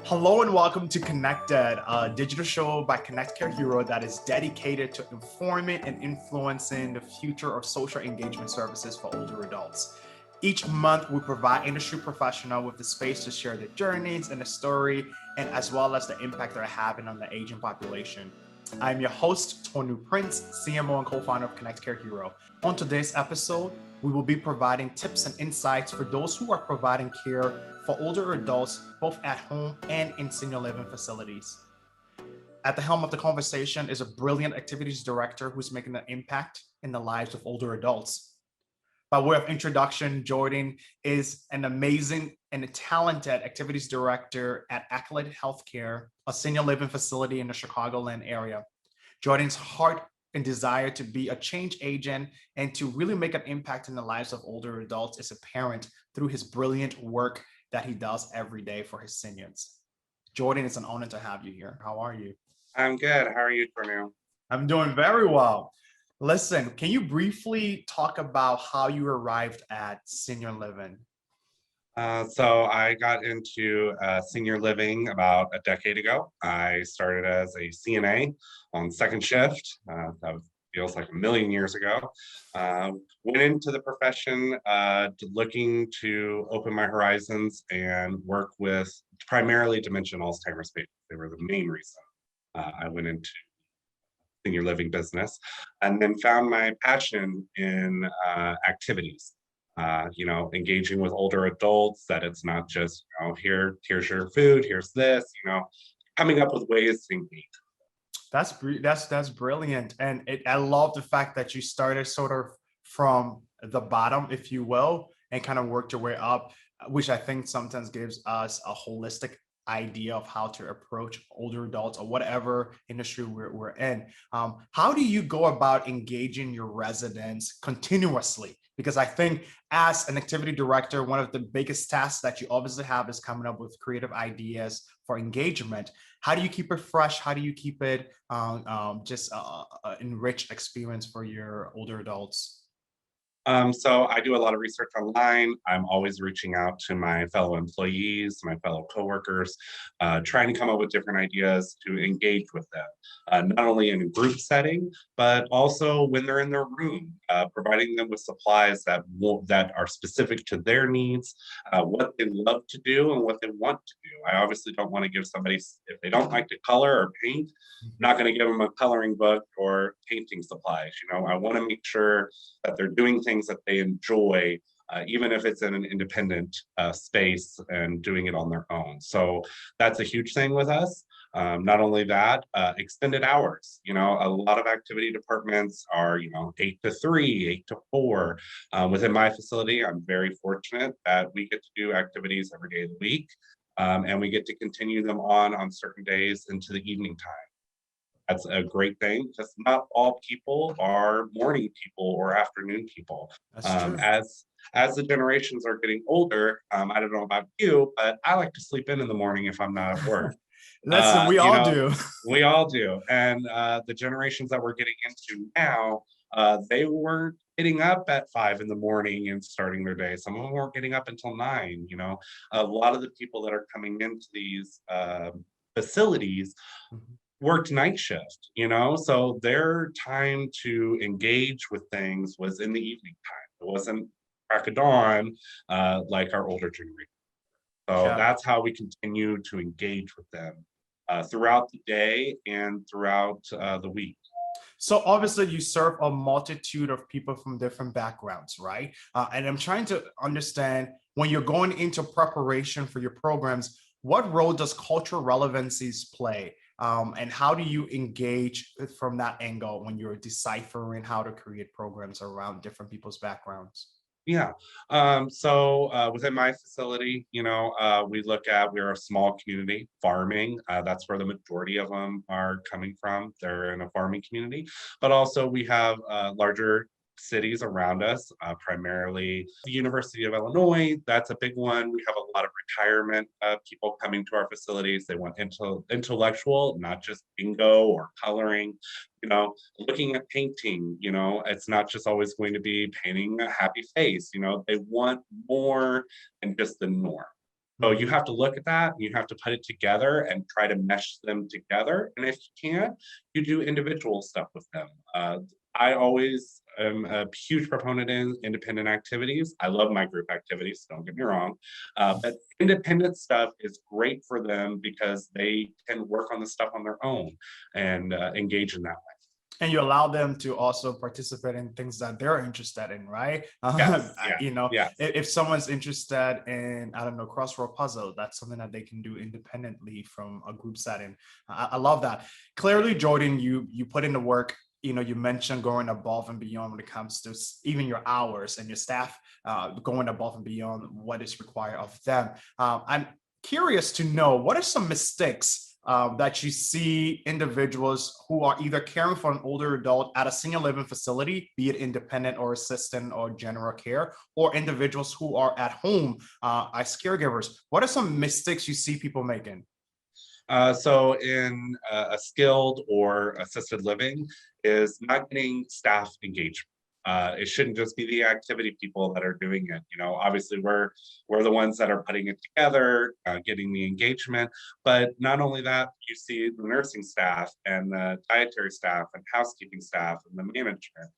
Hello and welcome to Connected, a digital show by ConnectCareHero that is dedicated to informing and influencing the future of social engagement services for older adults. Each month, we provide industry professionals with the space to share their journeys and the story, and as well as the impact they're having on the aging population. I'm your host, Tonu Prince, CMO and co-founder of ConnectCareHero. On today's episode, we will be providing tips and insights for those who are providing care for older adults, both at home and in senior living facilities. At the helm of the conversation is a brilliant activities director who's making an impact in the lives of older adults. By way of introduction, Jordan is an amazing and a talented activities director at Accolade Healthcare, a senior living facility in the Chicagoland area. Jordan's heart and desire to be a change agent and to really make an impact in the lives of older adults is apparent through his brilliant work that he does every day for his seniors. Jordan, it's an honor to have you here. How are you? I'm good. How are you, Tornell? I'm doing very well. Listen, can you briefly talk about how you arrived at senior living? So I got into senior living about a decade ago. I started as a CNA on second shift. Feels like a million years ago. Went into the profession looking to open my horizons and work with primarily dementia and Alzheimer's patients. They were the main reason I went into senior living business, and then found my passion in activities. Engaging with older adults, that it's not just, here's your food, here's this, coming up with ways to engage. That's brilliant, and I love the fact that you started sort of from the bottom, if you will, and kind of worked your way up, which I think sometimes gives us a holistic idea of how to approach older adults or whatever industry we're in. How do you go about engaging your residents continuously? Because I think as an activity director, one of the biggest tasks that you obviously have is coming up with creative ideas for engagement. How do you keep it fresh? How do you keep it just enriched experience for your older adults? So I do a lot of research online. I'm always reaching out to my fellow employees, my fellow coworkers, trying to come up with different ideas to engage with them, not only in a group setting, but also when they're in their room, providing them with supplies that are specific to their needs, what they love to do and what they want to do. I obviously don't want to give somebody, if they don't like to color or paint, I'm not going to give them a coloring book or painting supplies. I want to make sure that they're doing things that they enjoy, even if it's in an independent space and doing it on their own. So that's a huge thing with us. Not only that, extended hours. A lot of activity departments are, 8 to 3, 8 to 4. Within my facility, I'm very fortunate that we get to do activities every day of the week, and we get to continue them on certain days into the evening time. That's a great thing because not all people are morning people or afternoon people. That's true. As the generations are getting older, I don't know about you, but I like to sleep in the morning if I'm not at work. Listen, we all do. We all do. And the generations that we're getting into now, they weren't getting up at 5 in the morning and starting their day. Some of them weren't getting up until 9. A lot of the people that are coming into these facilities worked night shift, so their time to engage with things was in the evening time. It wasn't crack of dawn like our older generation. So Yeah. that's how we continue to engage with them throughout the day and throughout the week. So obviously you serve a multitude of people from different backgrounds, right? And I'm trying to understand when you're going into preparation for your programs, what role does cultural relevancies play? And how do you engage from that angle when you're deciphering how to create programs around different people's backgrounds? Yeah. So within my facility, we're a small community, farming. That's where the majority of them are coming from. They're in a farming community, but also we have larger cities around us, primarily the University of Illinois. That's a big one. We have a lot of retirement people coming to our facilities. They want intellectual, not just bingo or coloring. Looking at painting, it's not just always going to be painting a happy face. They want more than just the norm. So you Mhm. have to look at that, you have to put it together and try to mesh them together. And if you can, you do individual stuff with them. I always am a huge proponent in independent activities. I love my group activities, don't get me wrong. But independent stuff is great for them because they can work on the stuff on their own and engage in that way. And you allow them to also participate in things that they're interested in, right? Yes, yeah, yes. If someone's interested in, I don't know, crossword puzzle, that's something that they can do independently from a group setting. I love that. Clearly, Jordan, you put in the work. You mentioned going above and beyond when it comes to even your hours and your staff going above and beyond what is required of them. I'm curious to know, what are some mistakes that you see individuals who are either caring for an older adult at a senior living facility, be it independent or assistant or general care, or individuals who are at home as caregivers? What are some mistakes you see people making? So in a skilled or assisted living is not getting staff engagement. It shouldn't just be the activity people that are doing it. Obviously we're the ones that are putting it together, getting the engagement. But not only that, you see the nursing staff and the dietary staff and housekeeping staff and the management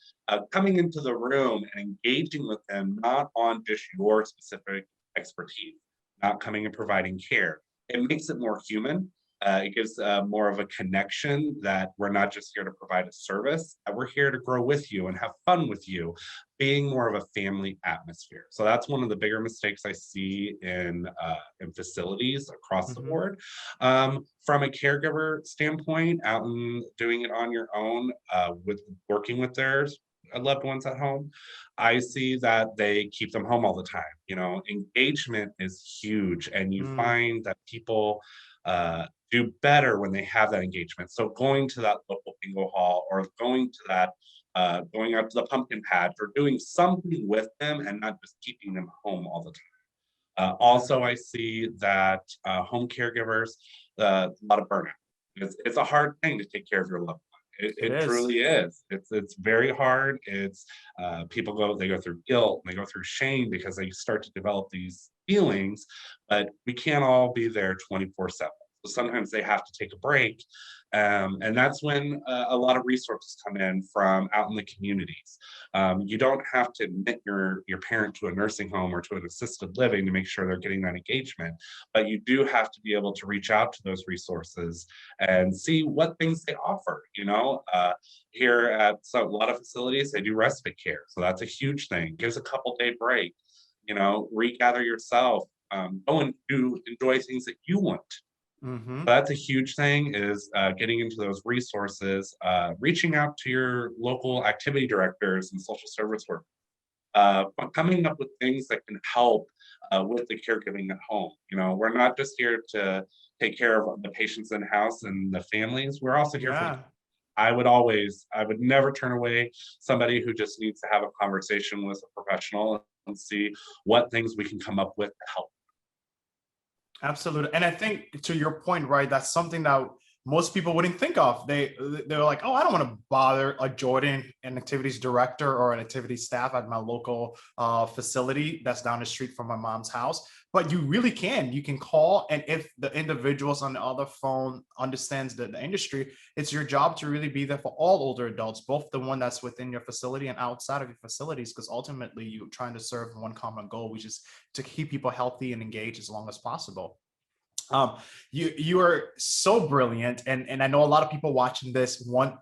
coming into the room and engaging with them, not on just your specific expertise, not coming and providing care. It makes it more human. It gives more of a connection that we're not just here to provide a service, that we're here to grow with you and have fun with you, being more of a family atmosphere. So that's one of the bigger mistakes I see in facilities across the Mhm. board. From a caregiver standpoint, out and doing it on your own, with working with their loved ones at home, I see that they keep them home all the time. Engagement is huge, and you Mm, find that people do better when they have that engagement. So going to that local bingo hall or going out to the pumpkin patch or doing something with them and not just keeping them home all the time. Also, yeah, I see that home caregivers, a lot of burnout. It's a hard thing to take care of your loved one. it It is. truly is. It's very hard. It's they go through guilt, and they go through shame because they start to develop these feelings, but we can't all be there 24/7. So sometimes they have to take a break. And that's when a lot of resources come in from out in the communities. You don't have to admit your parent to a nursing home or to an assisted living to make sure they're getting that engagement, but you do have to be able to reach out to those resources and see what things they offer. Here at a lot of facilities, they do respite care, so that's a huge thing. Gives a couple-day break. Regather yourself. Go and do enjoy things that you want. Hmm. That's a huge thing is getting into those resources, reaching out to your local activity directors and social service work, coming up with things that can help with the caregiving at home. We're not just here to take care of the patients in house and the families. We're also here for. Yeah. I would never turn away somebody who just needs to have a conversation with a professional and see what things we can come up with to help. Absolutely. And I think to your point, right, that's something that most people wouldn't think of. They're like, oh, I don't want to bother a Jordan, an activities director or an activities staff at my local facility that's down the street from my mom's house. But you really can. You can call, and if the individuals on the other phone understands the industry, it's your job to really be there for all older adults, both the one that's within your facility and outside of your facilities, because ultimately you're trying to serve one common goal, which is to keep people healthy and engaged as long as possible. Um, you are so brilliant, and I know a lot of people watching this want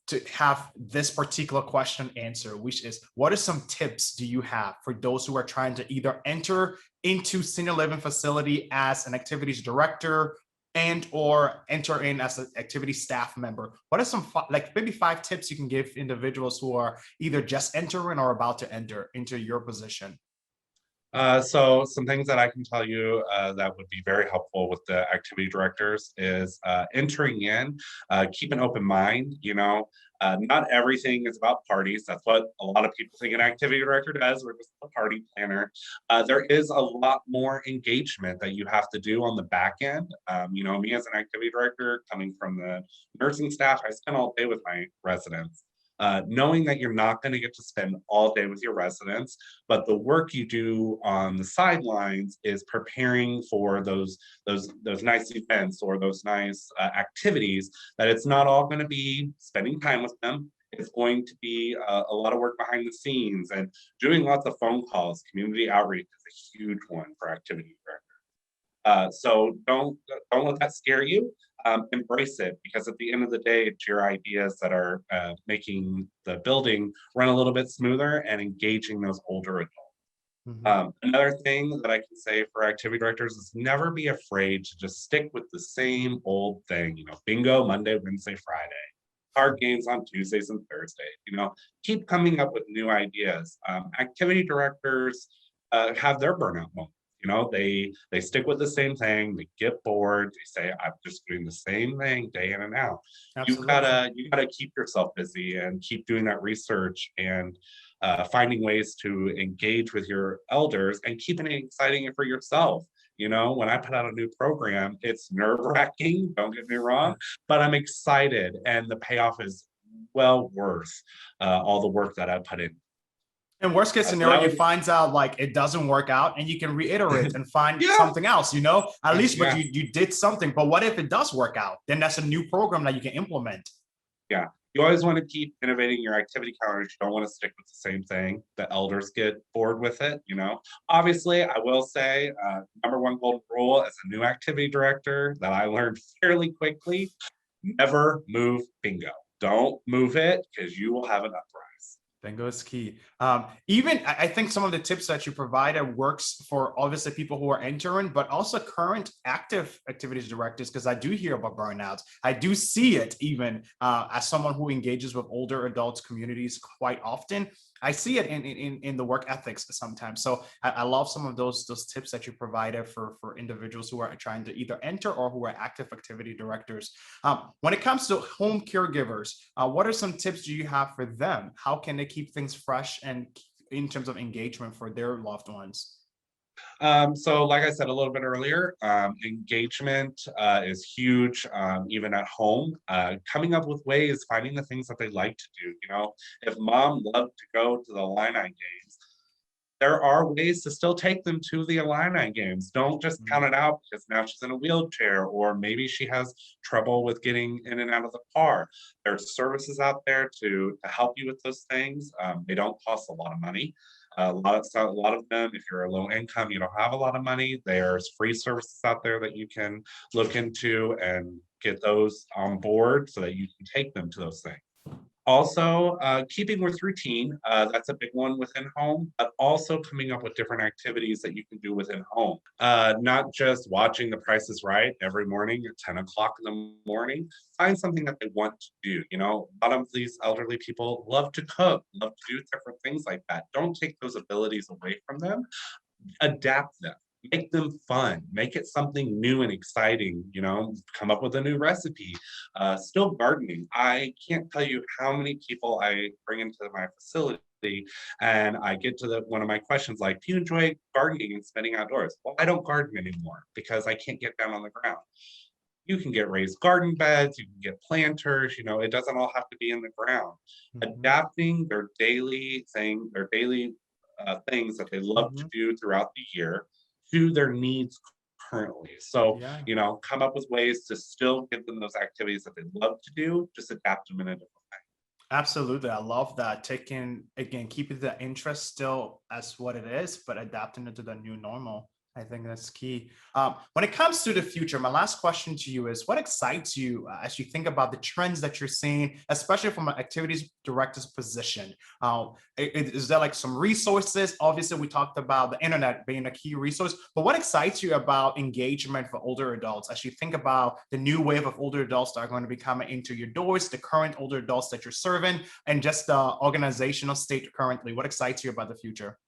to have this particular question answered, which is, what are some tips do you have for those who are trying to either enter into senior living facility as an activities director and or enter in as an activity staff member? What are some like maybe 5 tips you can give individuals who are either just entering or about to enter into your position? So some things that I can tell you that would be very helpful with the activity directors is entering in, keep an open mind. Not everything is about parties. That's what a lot of people think an activity director does. We're just a party planner. There is a lot more engagement that you have to do on the back end. Me as an activity director coming from the nursing staff, I spend all day with my residents. knowing that you're not going to get to spend all day with your residents, but the work you do on the sidelines is preparing for those nice events or those nice activities. That it's not all going to be spending time with them. It's going to be a lot of work behind the scenes and doing lots of phone calls. Community outreach is a huge one for activity directors. So don't let that scare you. Embrace it, because at the end of the day, it's your ideas that are making the building run a little bit smoother and engaging those older adults. Another thing that I can say for activity directors is never be afraid to just stick with the same old thing. Bingo Monday, Wednesday, Friday, card games on Tuesdays and Thursdays. Keep coming up with new ideas. Activity directors have their burnout moments. They stick with the same thing. They get bored. They say, "I'm just doing the same thing day in and out." Absolutely. You gotta keep yourself busy and keep doing that research and finding ways to engage with your elders and keeping it exciting for yourself. When I put out a new program, it's nerve-wracking, don't get me wrong, but I'm excited, and the payoff is well worth all the work that I put in. In worst case scenario, you find out like it doesn't work out and you can reiterate and find Yeah. something else, at least, but Yeah. you did something. But what if it does work out? Then that's a new program that you can implement. Yeah. You always want to keep innovating your activity calendars. You don't want to stick with the same thing. The elders get bored with it. Obviously, I will say, number one golden rule as a new activity director that I learned fairly quickly: never move bingo. Don't move it, because you will have an uprise. Bingo is key. Even I think some of the tips that you provided works for obviously people who are entering, but also current active activities directors, because I do hear about burnouts. I do see it even as someone who engages with older adults communities quite often. I see it in the work ethics sometimes. So I love some of those tips that you provided for individuals who are trying to either enter or who are active activity directors. When it comes to home caregivers, what are some tips do you have for them? How can they keep things fresh and in terms of engagement for their loved ones? So like I said a little bit earlier, engagement is huge, even at home. Coming up with ways, finding the things that they like to do. If mom loved to go to the Illini games, there are ways to still take them to the Illini games. Don't just count it out because now she's in a wheelchair, or maybe she has trouble with getting in and out of the car. There's services out there to help you with those things. They don't cost a lot of money. A lot of them, if you're a low income, you don't have a lot of money, there's free services out there that you can look into and get those on board so that you can take them to those things. Also, keeping with routine, that's a big one within home, but also coming up with different activities that you can do within home. Not just watching The Price is Right every morning at 10 o'clock in the morning. Find something that they want to do. A lot of these elderly people love to cook, love to do different things like that. Don't take those abilities away from them. Adapt them. Make them fun, make it something new and exciting, come up with a new recipe. Still gardening. I can't tell you how many people I bring into my facility and I get to one of my questions like, do you enjoy gardening and spending outdoors? Well, I don't garden anymore because I can't get down on the ground. You can get raised garden beds, you can get planters, it doesn't all have to be in the ground. Adapting their daily thing, their daily things that they love to do throughout the year to their needs currently. So, come up with ways to still give them those activities that they love to do, just adapt them in a different way. Absolutely. I love that. Keeping the interest still as what it is, but adapting it to the new normal. I think that's key. When it comes to the future, my last question to you is, what excites you as you think about the trends that you're seeing, especially from an activities director's position? Is there like some resources? Obviously, we talked about the internet being a key resource, but what excites you about engagement for older adults as you think about the new wave of older adults that are going to be coming into your doors, the current older adults that you're serving, and just the organizational state currently? What excites you about the future?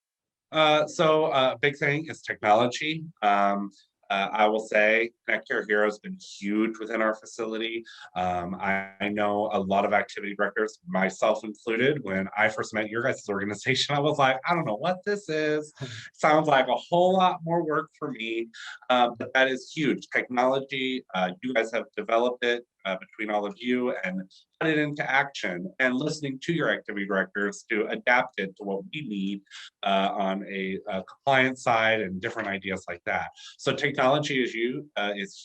Big thing is technology. I will say ConnectCareHero has been huge within our facility. I know a lot of activity directors, myself included. When I first met your guys' organization, I was like, I don't know what this is. Sounds like a whole lot more work for me, but that is huge. Technology, you guys have developed it between all of you and put it into action, and listening to your activity directors to adapt it to what we need on a compliance side and different ideas like that. So technology is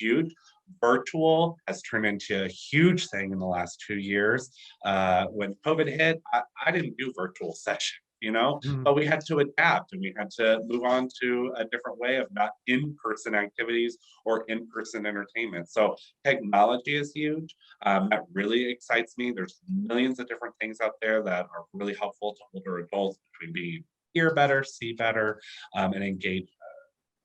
huge. Virtual has turned into a huge thing in the last 2 years. When COVID hit, I didn't do virtual sessions, Mm. but we had to adapt and we had to move on to a different way of not in-person activities or in-person entertainment. So technology is huge. That really excites me. There's millions of different things out there that are really helpful to older adults between being hear better, see better, and engage.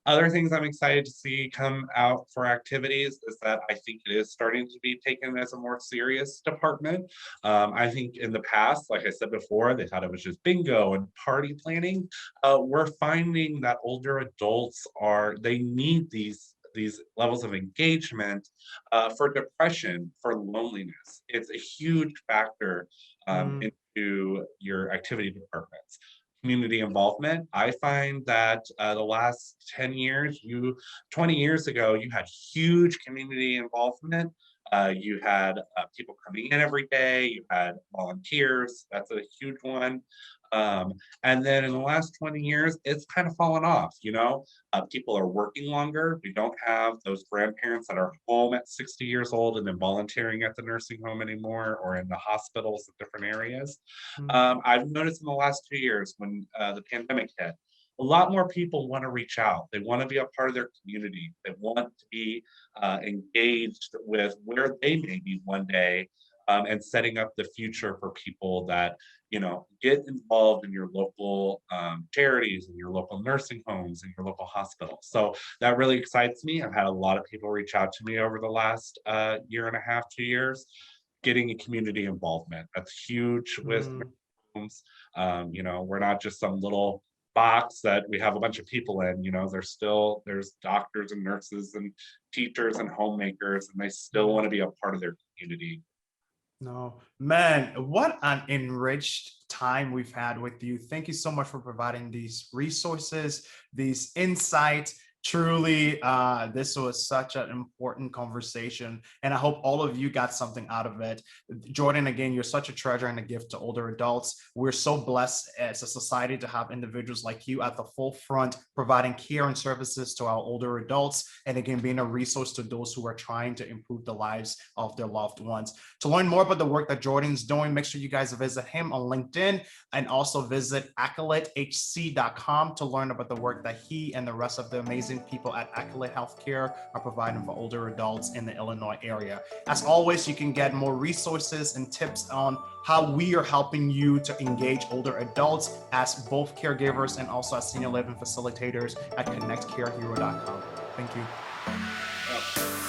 Other things I'm excited to see come out for activities is that I think it is starting to be taken as a more serious department. I think in the past, like I said before, they thought it was just bingo and party planning. We're finding that older adults they need these levels of engagement for depression, for loneliness. It's a huge factor Mm. into your activity departments. Community involvement. I find that the last 10 years, 20 years ago, you had huge community involvement. You had people coming in every day, you had volunteers, that's a huge one. Um, and then in the last 20 years, it's kind of fallen off, people are working longer. We don't have those grandparents that are home at 60 years old and then volunteering at the nursing home anymore or in the hospitals in different areas. Mm. I've noticed in the last 2 years when the pandemic hit, a lot more people want to reach out. They want to be a part of their community. They want to be engaged with where they may be one day, and setting up the future for people that, get involved in your local charities and your local nursing homes and your local hospitals. So that really excites me. I've had a lot of people reach out to me over the last year and a half, 2 years, getting a community involvement. That's huge with Mm. homes. We're not just some little box that we have a bunch of people in. There's doctors and nurses and teachers and homemakers, and they still Mm. want to be a part of their community. No, man, what an enriched time we've had with you. Thank you so much for providing these resources, these insights. Truly, this was such an important conversation, and I hope all of you got something out of it. Jordan, again, you're such a treasure and a gift to older adults. We're so blessed as a society to have individuals like you at the forefront, providing care and services to our older adults, and again, being a resource to those who are trying to improve the lives of their loved ones. To learn more about the work that Jordan's doing, make sure you guys visit him on LinkedIn and also visit accoladehc.com to learn about the work that he and the rest of the amazing people at Accolade Healthcare are providing for older adults in the Illinois area. As always, you can get more resources and tips on how we are helping you to engage older adults as both caregivers and also as senior living facilitators at ConnectCareHero.com. Thank you.